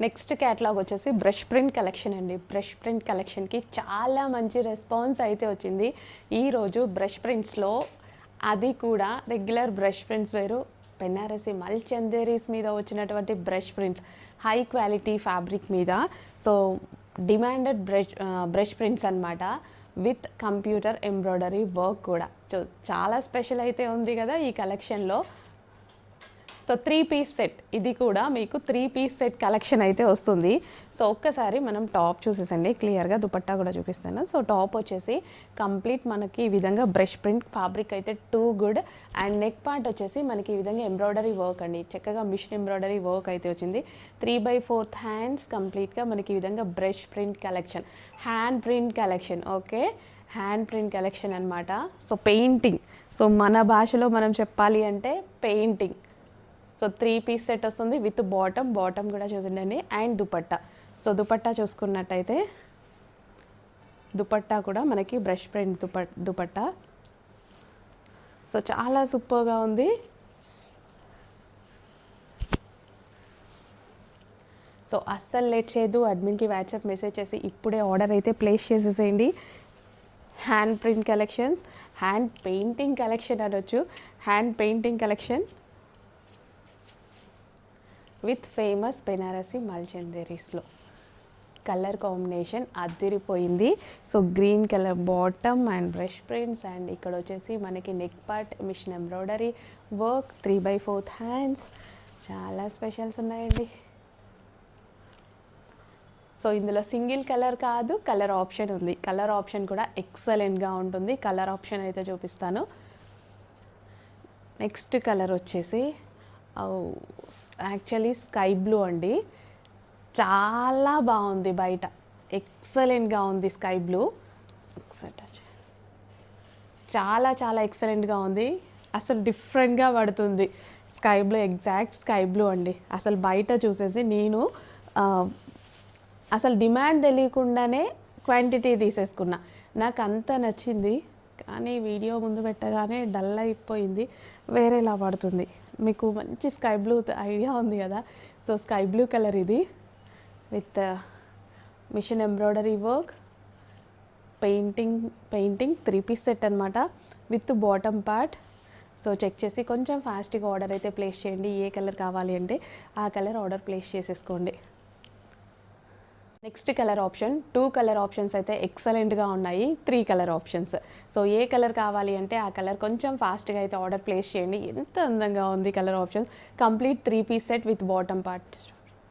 Next catalogue వచ్చేసి brush print collection అండి. Brush print కలెక్షన్కి చాలా మంచి రెస్పాన్స్ అయితే వచ్చింది. ఈరోజు బ్రష్ ప్రింట్స్లో అది కూడా రెగ్యులర్ బ్రష్ ప్రింట్స్ వేరు, బెనారసి మల్ చందేరీస్ మీద వచ్చినటువంటి brush prints, high quality fabric మీద. సో డిమాండెడ్ బ్రష్ ప్రింట్స్ అనమాట, విత్ కంప్యూటర్ ఎంబ్రాయిడరీ వర్క్ కూడా. సో చాలా స్పెషల్ అయితే ఉంది కదా ఈ కలెక్షన్లో. సో 3 పీస్ సెట్, ఇది కూడా మీకు 3 పీస్ సెట్ కలెక్షన్ అయితే వస్తుంది. సో ఒక్కసారి మనం టాప్ చూసేసండి క్లియర్గా, దుపట్టా కూడా చూపిస్తాను. సో టాప్ వచ్చేసి కంప్లీట్ మనకి ఈ విధంగా బ్రష్ ప్రింట్ ఫ్యాబ్రిక్ అయితే too good. And neck part వచ్చేసి మనకి ఈ విధంగా ఎంబ్రాయిడరీ వర్క్ అండి, చక్కగా మిషన్ ఎంబ్రాయిడరీ వర్క్ అయితే వచ్చింది. 3/4 హ్యాండ్స్ కంప్లీట్గా మనకి ఈ విధంగా brush print collection, hand print collection. Okay, hand print collection అనమాట. సో పెయింటింగ్, సో మన భాషలో మనం చెప్పాలి అంటే పెయింటింగ్. సో 3 పీస్ సెట్ వస్తుంది విత్ బాటమ్ కూడా చూసిండండి. అండ్ దుపట్టా, సో దుపట్టా చూసుకున్నట్టయితే దుపట్టా కూడా మనకి బ్రష్ ప్రింట్ దుపట్టా. సో చాలా సూపర్గా ఉంది. సో అస్సలు లేట్ చేయదు, అడ్మిన్కి వాట్సాప్ మెసేజ్ చేసి ఇప్పుడే ఆర్డర్ అయితే ప్లేస్ చేసేసేయండి. Hand print collections, hand painting collection అనొచ్చు, hand painting collection with famous Banarasi మల్ చందేరీస్లో. కలర్ కాంబినేషన్ అదిరిపోయింది. So green colour bottom and brush prints, and ఇక్కడ వచ్చేసి మనకి neck part machine embroidery work, 3/4 hands. చాలా స్పెషల్స్ ఉన్నాయండి. సో ఇందులో సింగిల్ కలర్ కాదు, కలర్ ఆప్షన్ ఉంది. కలర్ ఆప్షన్ కూడా ఎక్సలెంట్గా ఉంటుంది. కలర్ ఆప్షన్ అయితే చూపిస్తాను. నెక్స్ట్ కలర్ వచ్చేసి యాక్చువల్లీ స్కై బ్లూ అండి, చాలా బాగుంది, బయట ఎక్సలెంట్గా ఉంది స్కై బ్లూ. చాలా ఎక్సలెంట్గా ఉంది, అసలు డిఫరెంట్గా పడుతుంది sky blue, exact sky blue అండి. అసలు బయట చూసేసి నేను అసలు డిమాండ్ తెలియకుండానే క్వాంటిటీ తీసేసుకున్నా, నాకు అంత నచ్చింది. కానీ వీడియో ముందు పెట్టగానే డల్ అయిపోయింది, వేరేలా పడుతుంది. మీకు మంచి స్కై బ్లూ ఐడియా ఉంది కదా, సో స్కై బ్లూ కలర్ ఇది with machine embroidery work, painting 3 piece set అనమాట with bottom part. So check చేసి కొంచెం ఫాస్ట్గా ఆర్డర్ అయితే ప్లేస్ చేయండి. ఏ కలర్ కావాలి అంటే ఆ కలర్ ఆర్డర్ ప్లేస్ చేసేసుకోండి. Next colour option, 2 colour options అయితే ఎక్సలెంట్గా ఉన్నాయి, 3 కలర్ ఆప్షన్స్. సో ఏ కలర్ కావాలి అంటే ఆ కలర్ కొంచెం ఫాస్ట్గా అయితే ఆర్డర్ ప్లేస్ చేయండి. ఎంత అందంగా ఉంది colour options. Complete 3 piece set with bottom part.